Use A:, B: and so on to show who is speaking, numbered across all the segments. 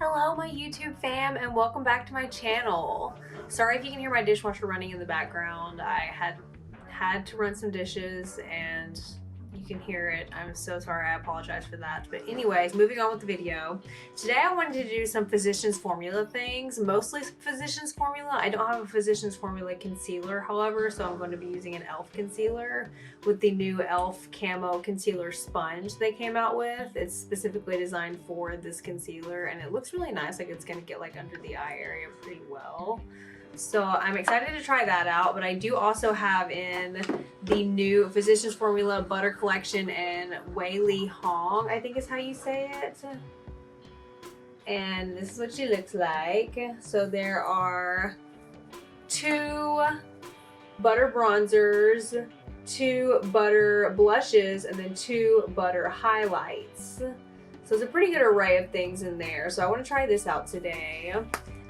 A: Hello my YouTube fam and welcome back to my channel. Sorry if you can hear my dishwasher running in the background. I had to run some dishes and you can hear it. I'm so sorry, I apologize for that. But anyways, moving on with the video. Today I wanted to do some Physicians Formula things, mostly Physicians Formula. I don't have a Physicians Formula concealer, however, so I'm going to be using an e.l.f. concealer with the new e.l.f. Camo Concealer Sponge they came out with. It's specifically designed for this concealer and it looks really nice, like it's going to get like under the eye area pretty well. So I'm excited to try that out, but I do also have in the new Physicians Formula Butter Collection in Waylie Hoang, I think is how you say it. And this is what she looks like. So there are 2 butter bronzers, 2 butter blushes, and then 2 butter highlights. So it's a pretty good array of things in there. So I want to try this out today.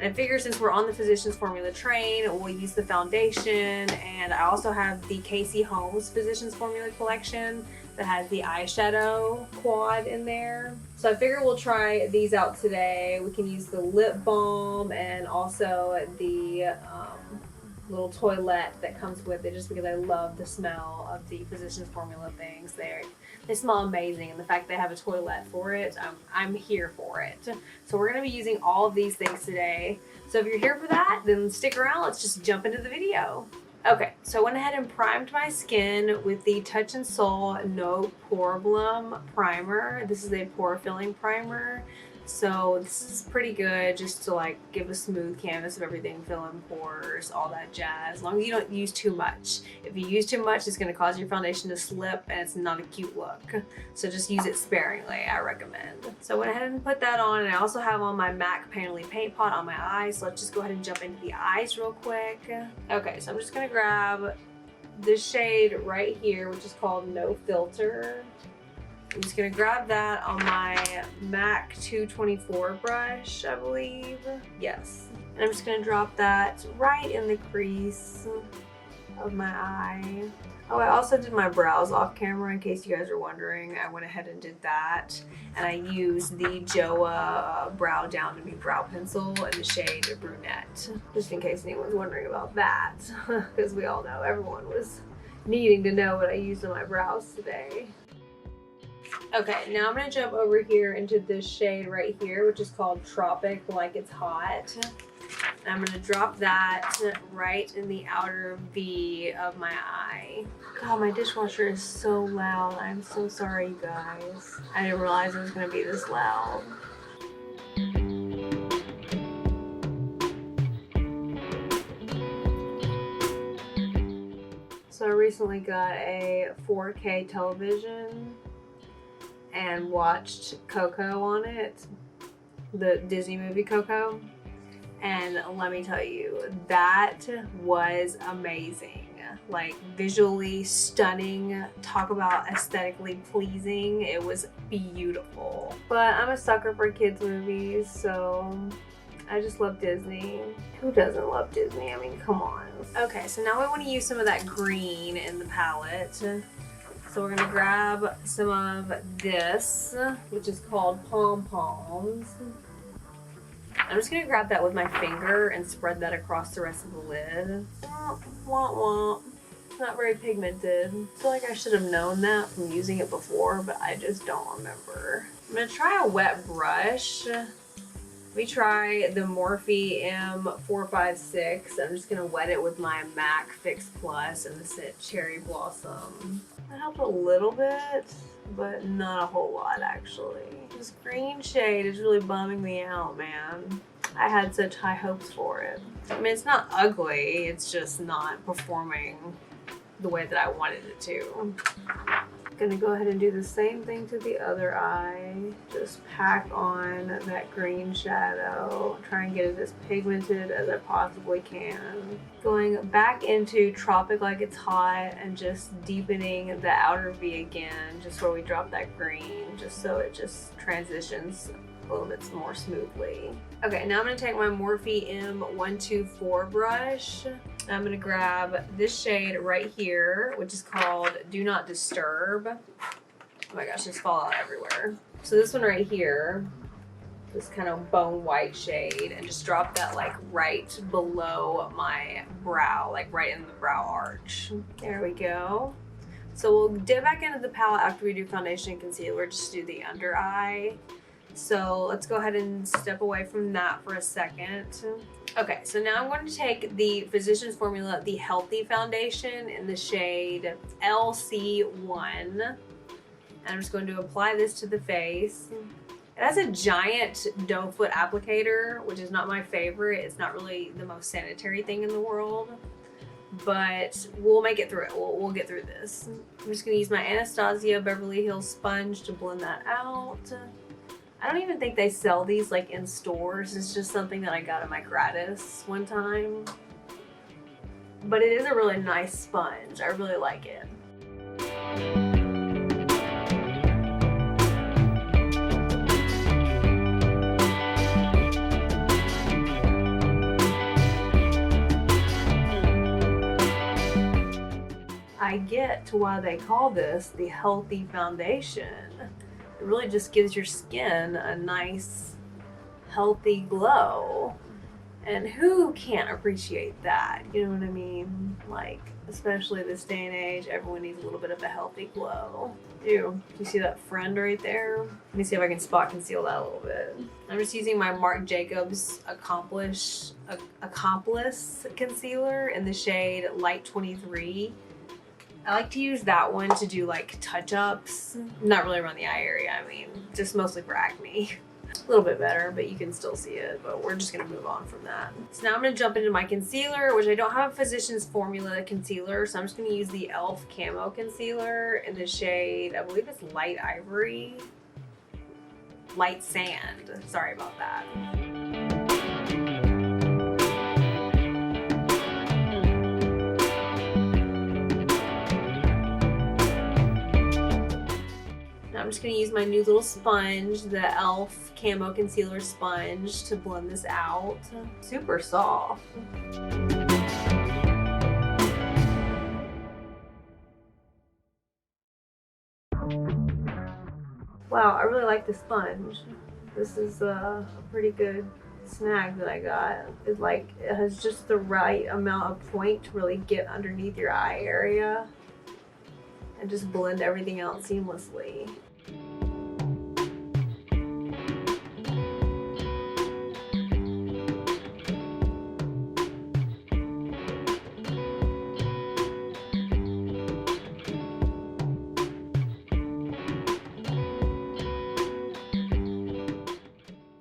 A: And I figure since we're on the Physicians Formula train, we'll use the foundation. And I also have the Holmes Physicians Formula collection that has the eyeshadow quad in there. So I figure we'll try these out today. We can use the lip balm and also the little toilet that comes with it, just because I love the smell of the Physicians Formula things. They smell amazing, and the fact they have a toilet for it, I'm here for it. So we're going to be using all of these things today. So if you're here for that, then stick around. Let's just jump into the video. Okay, so I went ahead and primed my skin with the Touch in Sol No Problem Primer. This is a pore filling primer. So this is pretty good just to like give a smooth canvas of everything, fill in pores, all that jazz, as long as you don't use too much. If you use too much, it's going to cause your foundation to slip and it's not a cute look. So just use it sparingly, I recommend. So I went ahead and put that on, and I also have on my MAC Painterly Paint Pot on my eyes. So let's just go ahead and jump into the eyes real quick. Okay, so I'm just going to grab this shade right here, which is called No Filter. I'm just going to grab that on my MAC 224 brush, I believe. Yes. And I'm just going to drop that right in the crease of my eye. Oh, I also did my brows off camera in case you guys are wondering. I went ahead and did that. And I used the Joa Brow Down to Me brow pencil in the shade Brunette. Just in case anyone's wondering about that. Because we all know, everyone was needing to know what I used on my brows today. Okay, now I'm going to jump over here into this shade right here, which is called Tropic Like It's Hot. And I'm going to drop that right in the outer V of my eye. God, my dishwasher is so loud. I'm so sorry, you guys. I didn't realize it was going to be this loud. So I recently got a 4K television and watched Coco on it, the Disney movie Coco, and let me tell you, that was amazing. Like, visually stunning, talk about aesthetically pleasing. It was beautiful. But I'm a sucker for kids movies, so I just love Disney. Who doesn't love Disney? I mean, come on. Okay, so now we want to use some of that green in the palette. So we're going to grab some of this, which is called Pom Poms. I'm just going to grab that with my finger and spread that across the rest of the lid. Womp womp. It's not very pigmented. I feel like I should have known that from using it before, but I just don't remember. I'm going to try a wet brush. Let me try the Morphe M456. I'm just going to wet it with my MAC Fix Plus and the scent Cherry Blossom. That helped a little bit, but not a whole lot actually. This green shade is really bumming me out, man. I had such high hopes for it. I mean, it's not ugly, it's just not performing the way that I wanted it to. Gonna go ahead and do the same thing to the other eye. Just pack on that green shadow. Try and get it as pigmented as I possibly can. Going back into Tropic Like It's Hot and just deepening the outer V again, just where we drop that green, just so it just transitions a little bit more smoothly. Okay, now I'm gonna take my Morphe M124 brush. I'm gonna grab this shade right here, which is called Do Not Disturb. Oh my gosh, it's fall out everywhere. So this one right here this kind of bone white shade, and just drop that like right below my brow, like right in the brow arch. There we go. So we'll dip back into the palette after we do foundation and concealer, just do the under eye. So let's go ahead and step away from that for a second. Okay, so now I'm going to take the Physicians Formula, the Healthy Foundation in the shade LC1. And I'm just going to apply this to the face. It has a giant doe foot applicator, which is not my favorite. It's not really the most sanitary thing in the world, but we'll make it through it. We'll get through this. I'm just gonna use my Anastasia Beverly Hills sponge to blend that out. I don't even think they sell these like in stores. It's just something that I got at my gratis one time. But it is a really nice sponge. I really like it. I get to why they call this the Healthy Foundation. It really just gives your skin a nice, healthy glow. And who can't appreciate that? You know what I mean? Like, especially this day and age, everyone needs a little bit of a healthy glow. Ew, you see that friend right there? Let me see if I can spot conceal that a little bit. I'm just using my Marc Jacobs Accomplice concealer in the shade Light 23. I like to use that one to do like touch-ups. Not really around the eye area, I mean, just mostly for acne. A little bit better, but you can still see it, but we're just gonna move on from that. So now I'm gonna jump into my concealer, which I don't have a Physicians Formula concealer, so I'm just gonna use the e.l.f. Camo Concealer in the shade, I believe it's Light Ivory? Light Sand, sorry about that. I'm just going to use my new little sponge, the e.l.f. Camo Concealer Sponge, to blend this out. Super soft. Wow, I really like the sponge. This is a pretty good snag that I got. It has just the right amount of point to really get underneath your eye area and just blend everything out seamlessly.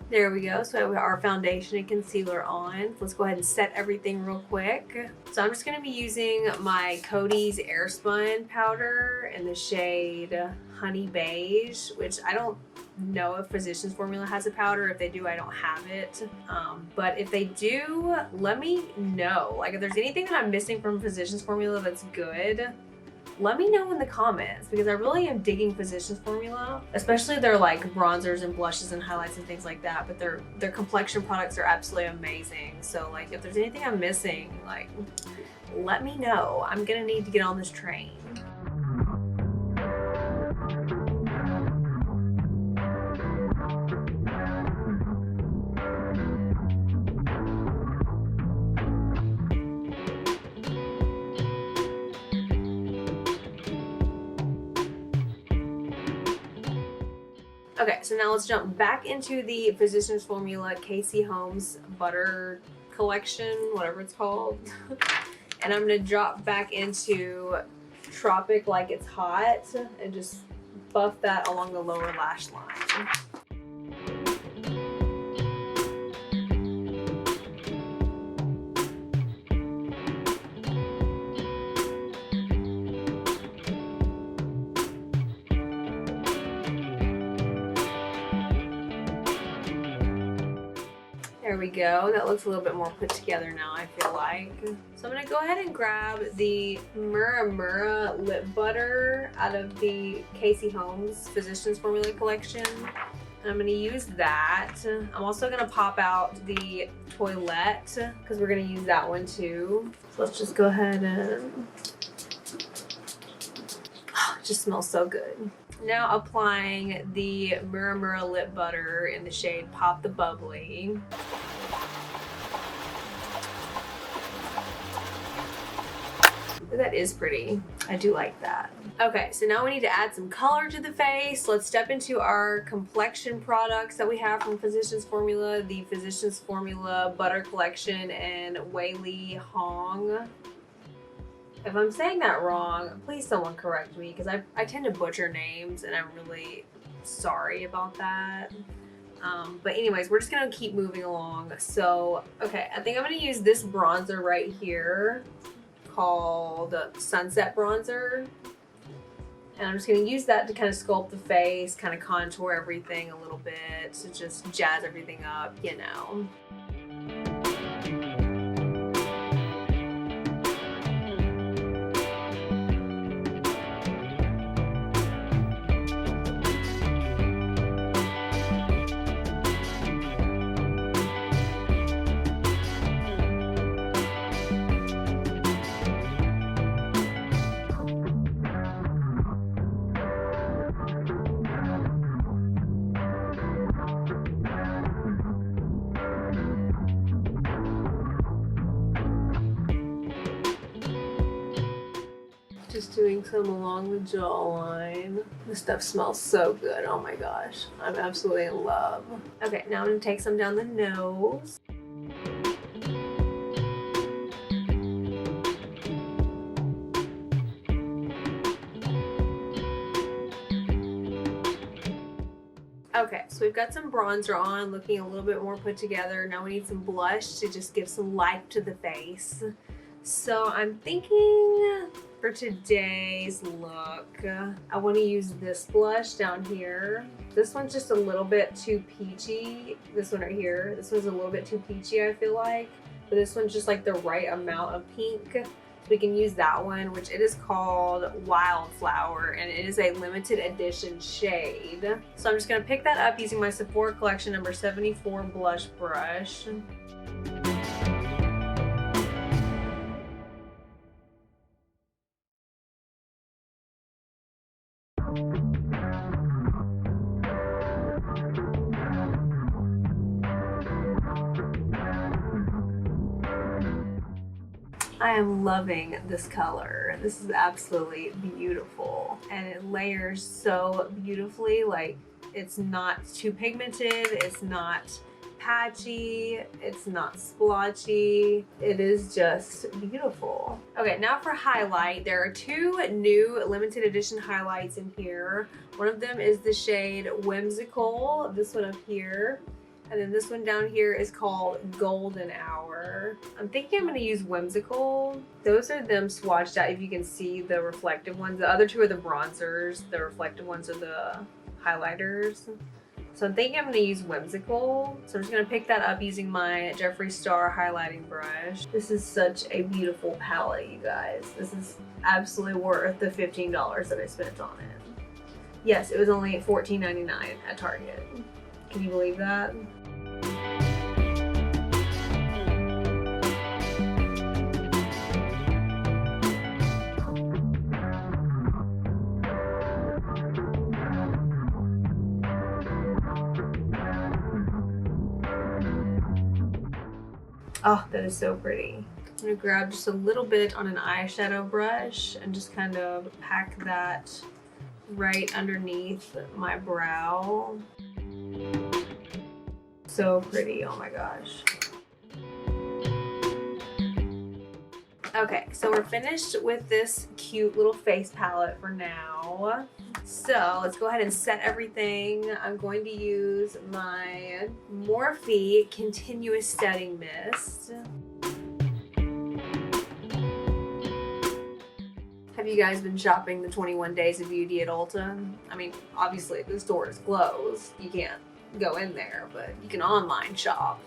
A: There we go. So we have our foundation and concealer on. Let's go ahead and set everything real quick. So I'm just going to be using my Coty's Airspun powder in the shade Honey Beige, which I don't know if Physicians Formula has a powder. If they do, I don't have it. But if they do, let me know. Like if there's anything that I'm missing from Physicians Formula that's good, let me know in the comments, because I really am digging Physicians Formula, especially their like bronzers and blushes and highlights and things like that. But their complexion products are absolutely amazing. So like if there's anything I'm missing, like let me know. I'm gonna need to get on this train. Okay, so now let's jump back into the Physicians Formula Casey Holmes Butter Collection, whatever it's called. And I'm gonna drop back into Tropic Like It's Hot and just buff that along the lower lash line. There we go. That looks a little bit more put together now, I feel like. So I'm going to go ahead and grab the Mura lip butter out of the Casey Holmes Physicians Formula collection. And I'm going to use that. I'm also going to pop out the Toilette because we're going to use that one too. So let's just go ahead and... Oh, it just smells so good. Now applying the Mura lip butter in the shade Pop the Bubbly. That is pretty. I do like that. Okay, so now we need to add some color to the face. Let's step into our complexion products that we have from Physicians Formula, the Physicians Formula Butter Collection and Waylie Hoang. If I'm saying that wrong, please someone correct me, because I tend to butcher names and I'm really sorry about that. But anyways, we're just gonna keep moving along. So, okay, I think I'm gonna use this bronzer right here called Sunset Bronzer. And I'm just gonna use that to kind of sculpt the face, kind of contour everything a little bit, to just jazz everything up, you know. Just doing some along the jawline. This stuff smells so good. Oh my gosh. I'm absolutely in love. Okay, now I'm gonna take some down the nose. Okay, so we've got some bronzer on, looking a little bit more put together. Now we need some blush to just give some life to the face. So I'm thinking for today's look, I want to use this blush down here. This one's just a little bit too peachy. This one right here. This one's a little bit too peachy, I feel like. But this one's just like the right amount of pink. So we can use that one, which it is called Wildflower, and it is a limited edition shade. So I'm just going to pick that up using my Sephora Collection number 74 blush brush. I am loving this color. This is absolutely beautiful, and it layers so beautifully. Like, it's not too pigmented, it's not patchy, it's not splotchy. It is just beautiful. Okay, now for highlight. There are two new limited edition highlights in here. One of them is the shade Whimsical, this one up here. And then this one down here is called Golden Hour. I'm thinking I'm gonna use Whimsical. Those are them swatched out, if you can see the reflective ones. The other two are the bronzers. The reflective ones are the highlighters. So I'm thinking I'm gonna use Whimsical. So I'm just gonna pick that up using my Jeffree Star highlighting brush. This is such a beautiful palette, you guys. This is absolutely worth the $15 that I spent on it. Yes, it was only $14.99 at Target. Can you believe that? Oh, that is so pretty. I'm gonna grab just a little bit on an eyeshadow brush and just kind of pack that right underneath my brow. So pretty, oh my gosh. Okay, so we're finished with this cute little face palette for now. So let's go ahead and set everything. I'm going to use my Morphe Continuous Setting Mist. Have you guys been shopping the 21 Days of Beauty at Ulta? I mean, obviously the store is closed. You can't go in there, but you can online shop.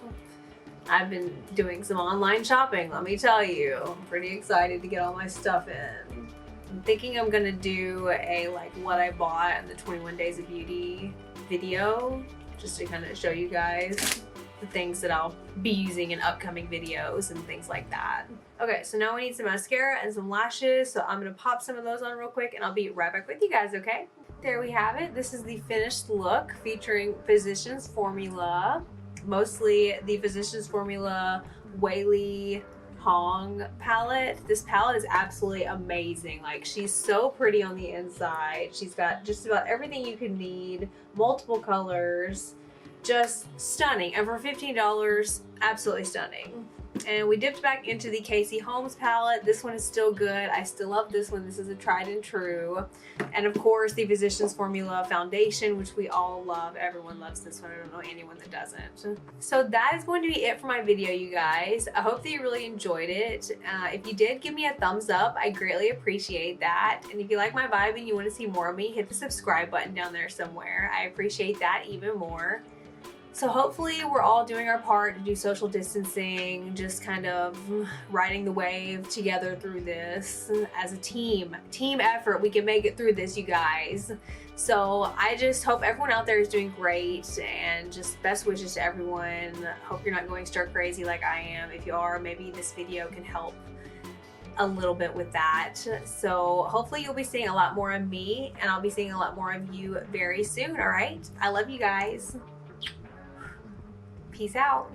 A: I've been doing some online shopping, let me tell you. I'm pretty excited to get all my stuff in. I'm thinking I'm gonna do a like what I bought in the 21 Days of Beauty video, just to kind of show you guys the things that I'll be using in upcoming videos and things like that. Okay, so now we need some mascara and some lashes, so I'm gonna pop some of those on real quick and I'll be right back with you guys, okay? there we have it. This is the finished look featuring Physicians Formula, mostly the Physicians Formula Waylie Hoang palette. This palette is absolutely amazing. Like, she's so pretty on the inside. She's got just about everything you could need, multiple colors, just stunning. And for $15, absolutely stunning. And we dipped back into the Holmes palette. This one is still good. I still love this one. This is a tried and true. And of course, the Physicians Formula foundation, which we all love. Everyone loves this one. I don't know anyone that doesn't. So that is going to be it for my video, you guys. I hope that you really enjoyed it. If you did, give me a thumbs up. I greatly appreciate that. And if you like my vibe and you want to see more of me, hit the subscribe button down there somewhere. I appreciate that even more. So hopefully we're all doing our part to do social distancing, just kind of riding the wave together through this as a team effort. We can make it through this, you guys. So I just hope everyone out there is doing great, and just best wishes to everyone. Hope you're not going stir crazy like I am. If you are, maybe this video can help a little bit with that. So hopefully you'll be seeing a lot more of me, and I'll be seeing a lot more of you very soon. All right, I love you guys. Peace out.